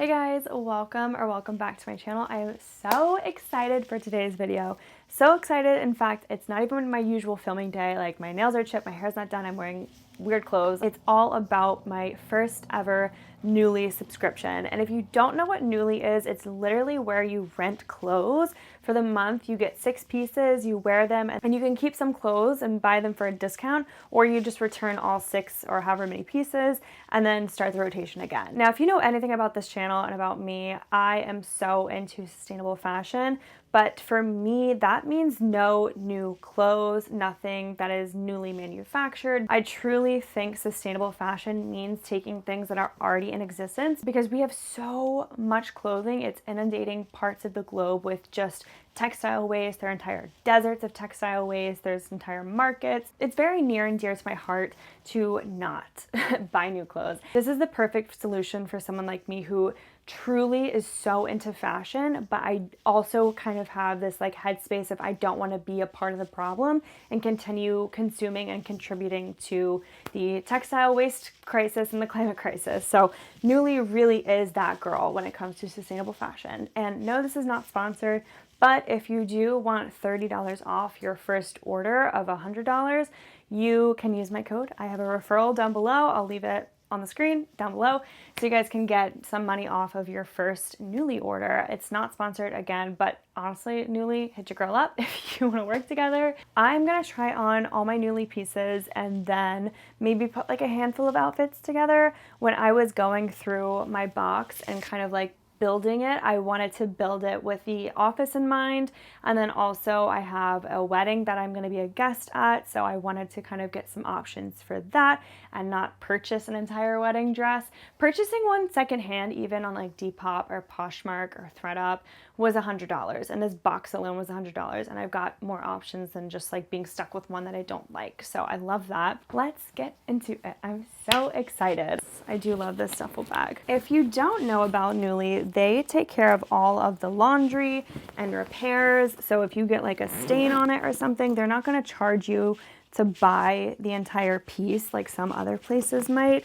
Hey guys, welcome back to my channel. I am so excited for today's video. So excited, in fact, it's not even my usual filming day. Like, my nails are chipped, my hair's not done, I'm wearing weird clothes. It's all about my first ever Nuuly subscription. And if you don't know what Nuuly is, it's literally where you rent clothes. For the month, you get 6 pieces, you wear them, and you can keep some clothes and buy them for a discount, or you just return all 6 or however many pieces and then start the rotation again. Now, if you know anything about this channel and about me, I am so into sustainable fashion. But for me, that means no new clothes, nothing that is newly manufactured. I truly think sustainable fashion means taking things that are already in existence, because we have so much clothing. It's inundating parts of the globe with just textile waste. There are entire deserts of textile waste. There's entire markets. It's very near and dear to my heart to not buy new clothes. This is the perfect solution for someone like me who truly is so into fashion, but I also kind of have this like headspace of I don't want to be a part of the problem and continue consuming and contributing to the textile waste crisis and the climate crisis. So Nuuly really is that girl when it comes to sustainable fashion. And no, this is not sponsored, but if you do want $30 off your first order of $100, you can use my code. I have a referral down below. I'll leave it on the screen down below so you guys can get some money off of your first Nuuly order. It's not sponsored again, but honestly, Nuuly, hit your girl up if you want to work together. I'm gonna try on all my Nuuly pieces and then maybe put like a handful of outfits together. When I was going through my box and kind of like building it, I wanted to build it with the office in mind, and then also I have a wedding that I'm going to be a guest at, so I wanted to kind of get some options for that and not purchase an entire wedding dress. Purchasing one secondhand, even on like Depop or Poshmark or ThredUp, was $100, and this box alone was $100, and I've got more options than just like being stuck with one that I don't like, so I love that. Let's get into it. I'm so excited. I do love this duffel bag. If you don't know about Nuuly, they take care of all of the laundry and repairs. So if you get like a stain on it or something, they're not going to charge you to buy the entire piece like some other places might,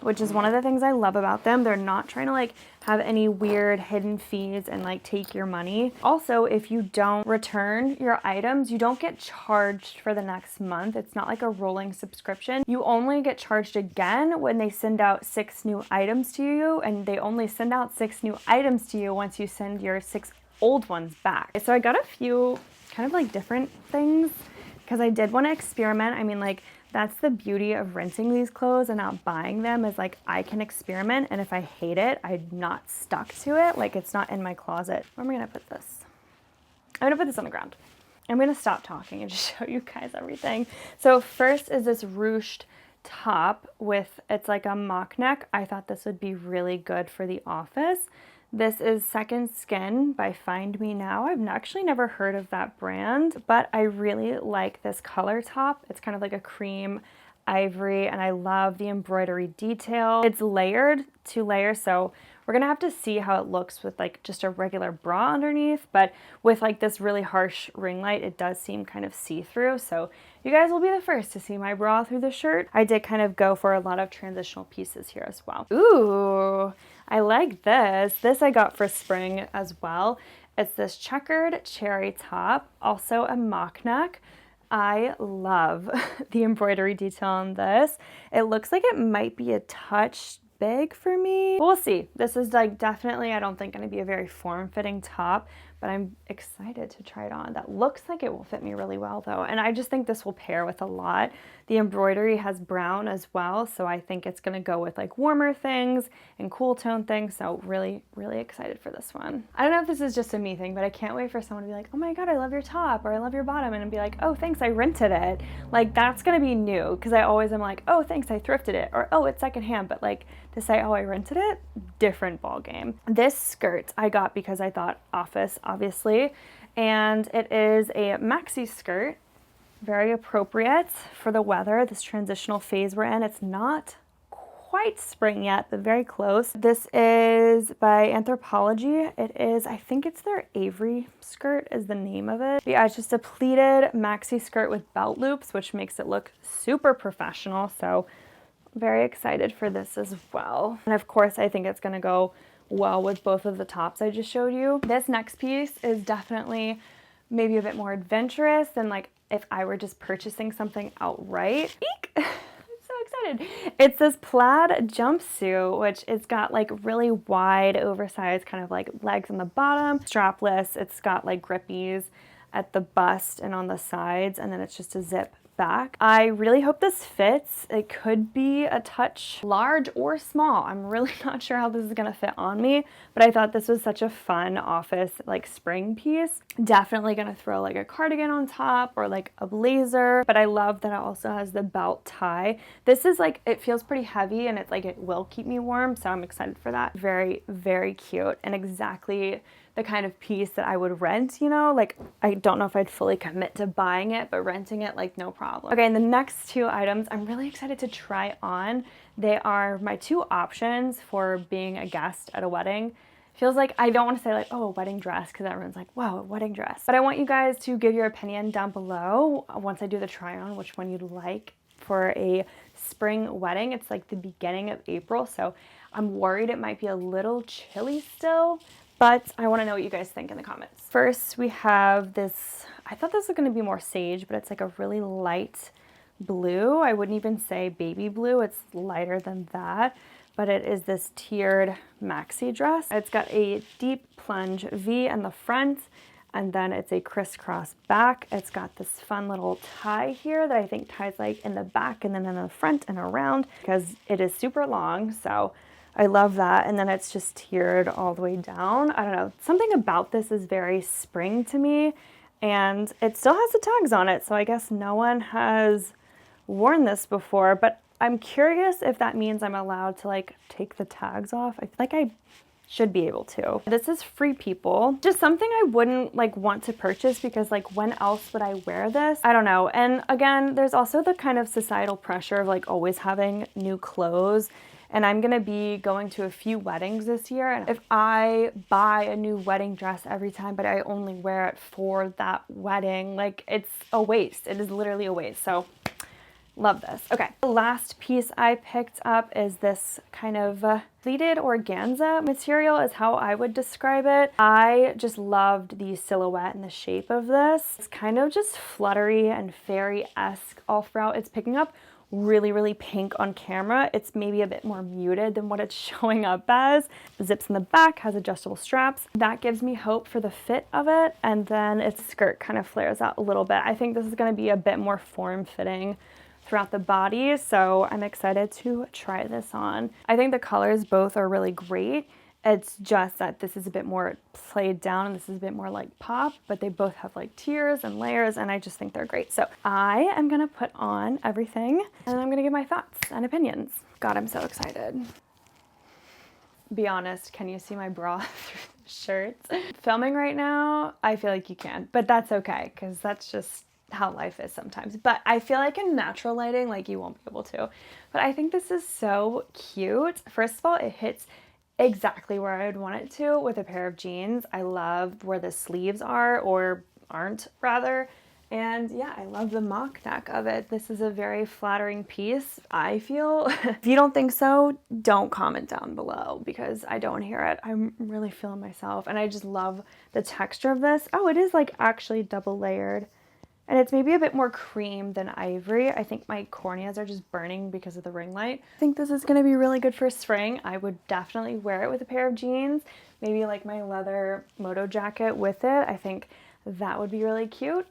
which is one of the things I love about them. They're not trying to like have any weird hidden fees and like take your money. Also, if you don't return your items, you don't get charged for the next month. It's not like a rolling subscription. You only get charged again when they send out 6 new items to you, and they only send out 6 new items to you once you send your 6 old ones back. So I got a few kind of like different things because I did want to experiment. I mean, like, that's the beauty of renting these clothes and not buying them, is like I can experiment, and if I hate it, I'm not stuck to it. Like, it's not in my closet. Where am I gonna put this? I'm gonna put this on the ground. I'm gonna stop talking and just show you guys everything. So first is this ruched top with, it's like a mock neck. I thought this would be really good for the office. This is Second Skin by Find Me Now. I've actually never heard of that brand, but I really like this color top. It's kind of like a cream ivory, and I love the embroidery detail. It's layered, 2 layers, so we're gonna have to see how it looks with like just a regular bra underneath, but with like this really harsh ring light, it does seem kind of see-through, so you guys will be the first to see my bra through the shirt. I did kind of go for a lot of transitional pieces here as well. Ooh, I like this. This I got for spring as well. It's this checkered cherry top, also a mock neck. I love the embroidery detail on this. It looks like it might be a touch big for me. We'll see. This is like definitely, I don't think, going to be a very form-fitting top, but I'm excited to try it on. That looks like it will fit me really well though, and I just think this will pair with a lot. The embroidery has brown as well, so I think it's going to go with like warmer things and cool tone things, so really, really excited for this one. I don't know if this is just a me thing, but I can't wait for someone to be like, oh my god, I love your top, or I love your bottom, and be like, oh thanks, I rented it. Like, that's going to be new, because I always am like, oh thanks, I thrifted it, or oh, it's secondhand, but like to say, oh, I rented it, different ball game. This skirt I got because I thought office, obviously, and it is a maxi skirt, very appropriate for the weather, this transitional phase we're in. It's not quite spring yet, but very close. This is by Anthropologie. It is, I think it's their Avery skirt is the name of it. But yeah, it's just a pleated maxi skirt with belt loops, which makes it look super professional. So very excited for this as well. And of course, I think it's gonna go well with both of the tops I just showed you. This next piece is definitely maybe a bit more adventurous than like if I were just purchasing something outright. Eek! I'm so excited. It's this plaid jumpsuit, which it's got like really wide, oversized kind of like legs on the bottom, strapless. It's got like grippies at the bust and on the sides, and then it's just a zip back. I really hope this fits. It could be a touch large or small. I'm really not sure how this is gonna fit on me, but I thought this was such a fun office like spring piece. Definitely gonna throw like a cardigan on top or like a blazer, but I love that it also has the belt tie. This is like, it feels pretty heavy and it's like it will keep me warm, so I'm excited for that. Very, very cute and exactly the kind of piece that I would rent, you know, like I don't know if I'd fully commit to buying it, but renting it, like no problem. Okay, and the next two items I'm really excited to try on. They are my two options for being a guest at a wedding. Feels like, I don't want to say like, oh, a wedding dress, because everyone's like, wow, a wedding dress. But I want you guys to give your opinion down below once I do the try on, which one you'd like for a spring wedding. It's like the beginning of April, so I'm worried it might be a little chilly still, but I want to know what you guys think in the comments. First, we have this, I thought this was going to be more sage, but it's like a really light blue. I wouldn't even say baby blue. It's lighter than that, but it is this tiered maxi dress. It's got a deep plunge V in the front, and then it's a crisscross back. It's got this fun little tie here that I think ties like in the back and then in the front and around because it is super long, so I love that. And then it's just tiered all the way down. I don't know, something about this is very spring to me, and it still has the tags on it, so I guess no one has worn this before, but I'm curious if that means I'm allowed to like take the tags off. I feel like I should be able to. This is Free People. Just something I wouldn't like want to purchase because like when else would I wear this? I don't know. And again, there's also the kind of societal pressure of like always having new clothes. And I'm gonna be going to a few weddings this year. And if I buy a new wedding dress every time, but I only wear it for that wedding, like it's a waste. It is literally a waste. So love this. Okay, the last piece I picked up is this kind of pleated organza material is how I would describe it. I just loved the silhouette and the shape of this. It's kind of just fluttery and fairy-esque all throughout. It's picking up really, really pink on camera. It's maybe a bit more muted than what it's showing up as. Zips in the back, has adjustable straps. That gives me hope for the fit of it. And then its skirt kind of flares out a little bit. I think this is gonna be a bit more form-fitting throughout the body, so I'm excited to try this on. I think the colors both are really great. It's just that this is a bit more played down and this is a bit more like pop, but they both have like tiers and layers, and I just think they're great. So I am gonna put on everything and I'm gonna give my thoughts and opinions. God, I'm so excited. Be honest, can you see my bra through the shirts? Filming right now, I feel like you can, but that's okay, because that's just how life is sometimes. But I feel like in natural lighting, like you won't be able to. But I think this is so cute. First of all, it hits exactly where I would want it to with a pair of jeans. I love where the sleeves are, or aren't rather. And yeah, I love the mock neck of it. This is a very flattering piece, I feel. If you don't think so, don't comment down below because I don't hear it. I'm really feeling myself, and I just love the texture of this. Oh, it is like actually double layered. And it's maybe a bit more cream than ivory. I think my corneas are just burning because of the ring light. I think this is gonna be really good for spring. I would definitely wear it with a pair of jeans, maybe like my leather moto jacket with it. I think that would be really cute.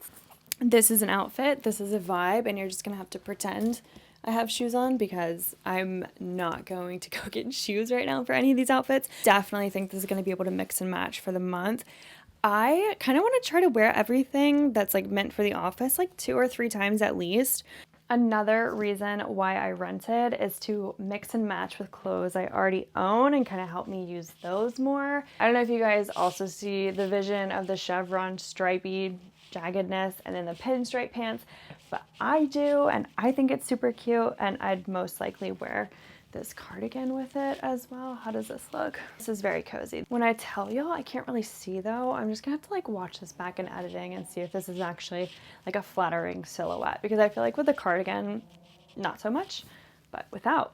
This is an outfit, this is a vibe, and you're just gonna have to pretend I have shoes on because I'm not going to go get shoes right now for any of these outfits. Definitely think this is gonna be able to mix and match for the month. I kind of want to try to wear everything that's like meant for the office like 2 or 3 times at least. Another reason why I rented is to mix and match with clothes I already own and kind of help me use those more. I don't know if you guys also see the vision of the chevron stripey jaggedness and then the pinstripe pants, but I do, and I think it's super cute, and I'd most likely wear this cardigan with it as well. How does this look? This is very cozy. When I tell y'all, I can't really see though. I'm just gonna have to like watch this back in editing and see if this is actually like a flattering silhouette, because I feel like with the cardigan, not so much, but without,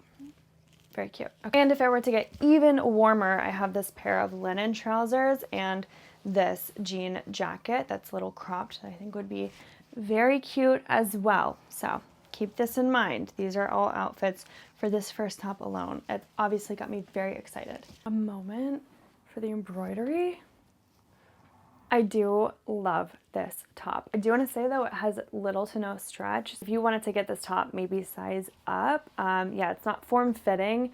Very cute. Okay. And if it were to get even warmer, I have this pair of linen trousers and this jean jacket that's a little cropped that I think would be very cute as well. So keep this in mind. These are all outfits for this first top alone. It obviously got me very excited. A moment for the embroidery. I do love this top. I do want to say though, it has little to no stretch. If you wanted to get this top, maybe size up. Yeah, it's not form-fitting,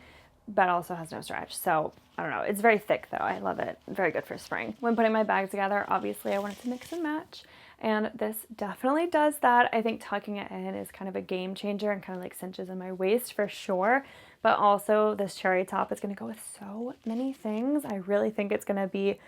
but also has no stretch. So I don't know. It's very thick though. I love it. Very good for spring. When putting my bag together, obviously I wanted to mix and match. And this definitely does that. I think tucking it in is kind of a game changer and kind of like cinches in my waist for sure. But also this cherry top is going to go with so many things. I really think it's going to be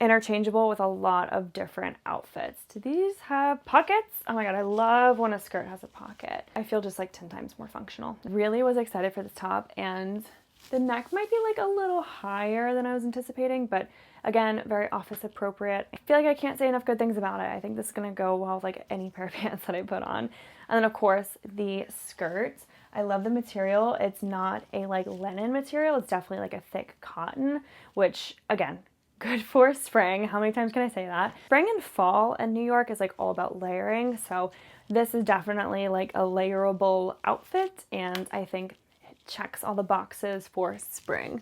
interchangeable with a lot of different outfits. Do these have pockets? Oh my god, I love when a skirt has a pocket. I feel just like 10 times more functional. Really was excited for this top, and the neck might be like a little higher than I was anticipating, but again, very office appropriate. I feel like I can't say enough good things about it. I think this is gonna go well with like any pair of pants that I put on. And then of course the skirt. I love the material. It's not a like linen material. It's definitely like a thick cotton, which again, good for spring. How many times can I say that? Spring and fall in New York is like all about layering. So this is definitely like a layerable outfit, and I think it checks all the boxes for spring.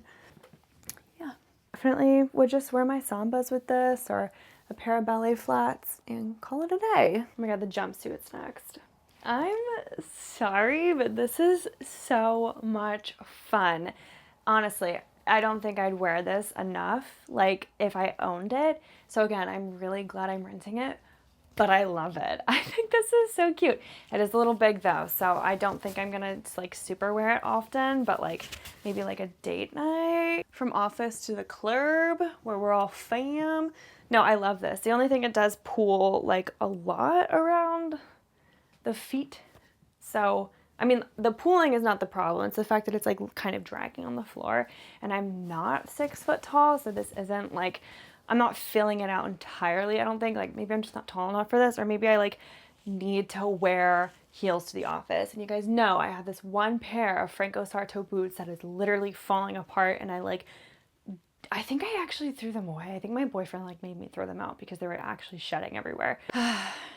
Yeah, definitely would just wear my sambas with this or a pair of ballet flats and call it a day. Oh my god, the jumpsuit's next. I'm sorry, but this is so much fun. Honestly, I don't think I'd wear this enough, like, if I owned it. So again, I'm really glad I'm renting it, but I love it. I think this is so cute. It is a little big though, so I don't think I'm gonna like super wear it often, but like maybe like a date night, from office to the club where we're all fam. No, I love this. The only thing, it does pull like a lot around the feet. So I mean, the pooling is not the problem. It's the fact that it's like kind of dragging on the floor, and I'm not 6 foot tall. So this isn't like, I'm not filling it out entirely. I don't think, like maybe I'm just not tall enough for this, or maybe I like need to wear heels to the office. And you guys know I have this one pair of Franco Sarto boots that is literally falling apart, and I think I actually threw them away. I think my boyfriend like made me throw them out because they were actually shedding everywhere.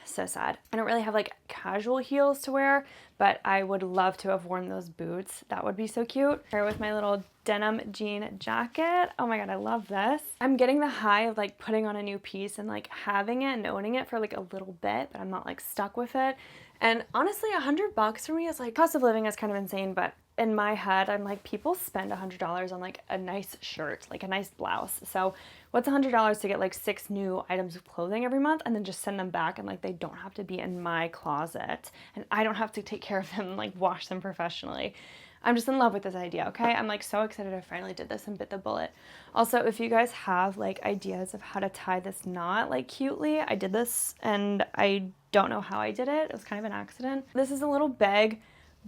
So sad. I don't really have like casual heels to wear, but I would love to have worn those boots. That would be so cute. Here with my little denim jean jacket. Oh my god, I love this. I'm getting the high of like putting on a new piece and like having it and owning it for like a little bit, but I'm not like stuck with it. And honestly, $100 for me is like, cost of living is kind of insane, but in my head, I'm like, people spend $100 on like a nice shirt, like a nice blouse. So what's $100 to get like 6 new items of clothing every month and then just send them back, and like they don't have to be in my closet and I don't have to take care of them and like wash them professionally. I'm just in love with this idea, okay? I'm like so excited I finally did this and bit the bullet. Also, if you guys have like ideas of how to tie this knot like cutely, I did this and I don't know how I did it. It was kind of an accident. This is a little big,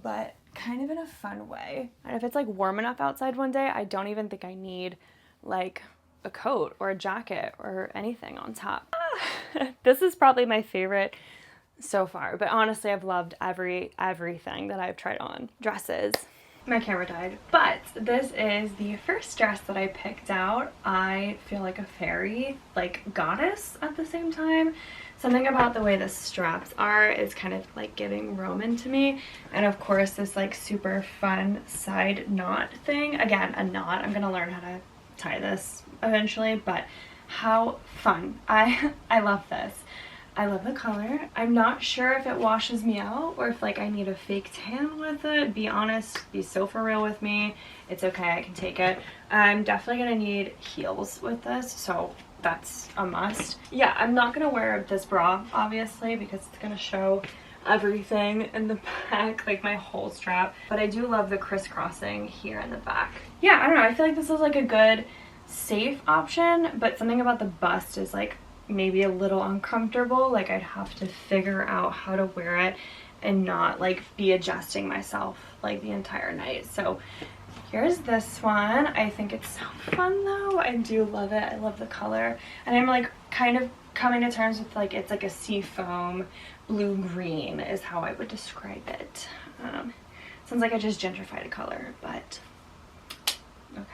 but kind of in a fun way. And if it's like warm enough outside one day, I don't even think I need like a coat or a jacket or anything on top. This is probably my favorite so far, but honestly, I've loved everything that I've tried on. Dresses. My camera died, but this is the first dress that I picked out. I feel like a fairy, like goddess at the same time. Something about the way the straps are is kind of like giving Roman to me. And of course this like super fun side knot thing. Again, a knot. I'm gonna learn how to tie this eventually, but how fun. I love this. I love the color. I'm not sure if it washes me out or if like I need a fake tan with it. Be honest, be so for real with me. It's okay, I can take it. I'm definitely gonna need heels with this, so that's a must. Yeah, I'm not gonna wear this bra obviously because it's gonna show everything in the back, like my whole strap, but I do love the crisscrossing here in the back. Yeah, I don't know, I feel like this is like a good safe option, but something about the bust is like maybe a little uncomfortable. Like I'd have to figure out how to wear it and not like be adjusting myself like the entire night. So here's this one. I think it's so fun though. I do love it. I love the color, and I'm like kind of coming to terms with like it's like a seafoam blue-green is how I would describe it. Sounds like I just gentrified a color, but Okay.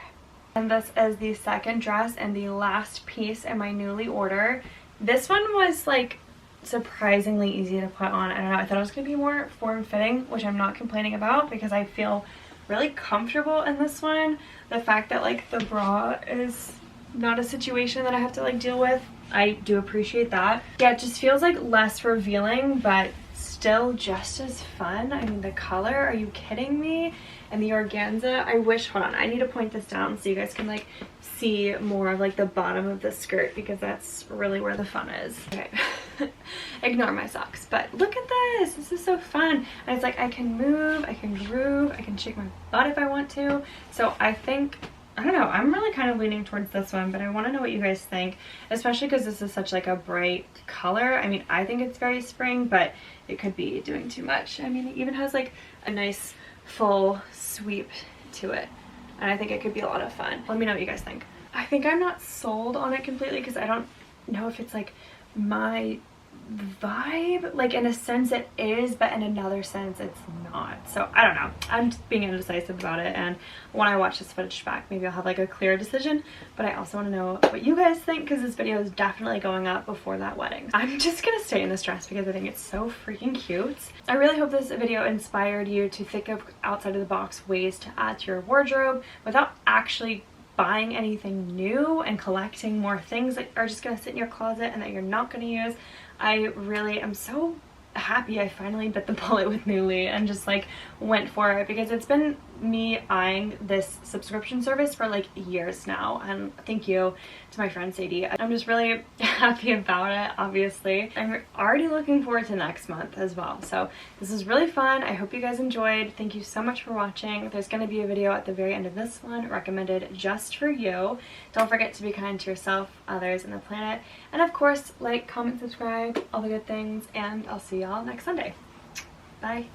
And this is the second dress and the last piece in my Nuuly order. This one was like surprisingly easy to put on. I don't know, I thought it was going to be more form-fitting, which I'm not complaining about because I feel really comfortable in this one. The fact that like the bra is not a situation that I have to like deal with, I do appreciate that. Yeah, it just feels like less revealing, but still just as fun. I mean, the color, are you kidding me? And the organza, I wish, hold on, I need to point this down so you guys can like see more of like the bottom of the skirt because that's really where the fun is. Okay. Ignore my socks, but look at this is so fun. And it's like I can move, I can groove, I can shake my butt if I want to. So I think, I don't know, I'm really kind of leaning towards this one, but I want to know what you guys think, especially because this is such like a bright color. I mean, I think it's very spring, but it could be doing too much. I mean, it even has like a nice full sweep to it, and I think it could be a lot of fun. Let me know what you guys think. I think I'm not sold on it completely because I don't know if it's like my vibe. Like in a sense it is, but in another sense it's not. So I don't know, I'm just being indecisive about it, and when I watch this footage back maybe I'll have like a clear decision. But I also want to know what you guys think because this video is definitely going up before that wedding. I'm just gonna stay in this dress because I think it's so freaking cute. I really hope this video inspired you to think of outside of the box ways to add to your wardrobe without actually buying anything new and collecting more things that are just gonna sit in your closet and that you're not gonna use. I really am so happy I finally bit the bullet with Nuuly and just like went for it, because it's been me eyeing this subscription service for like years now, and thank you to my friend Sadie. I'm just really happy about it. Obviously I'm already looking forward to next month as well, so this is really fun. I hope you guys enjoyed. Thank you so much for watching. There's going to be a video at the very end of this one recommended just for you. Don't forget to be kind to yourself, others, and the planet, and of course like, comment, subscribe, all the good things, and I'll see y'all next Sunday. Bye.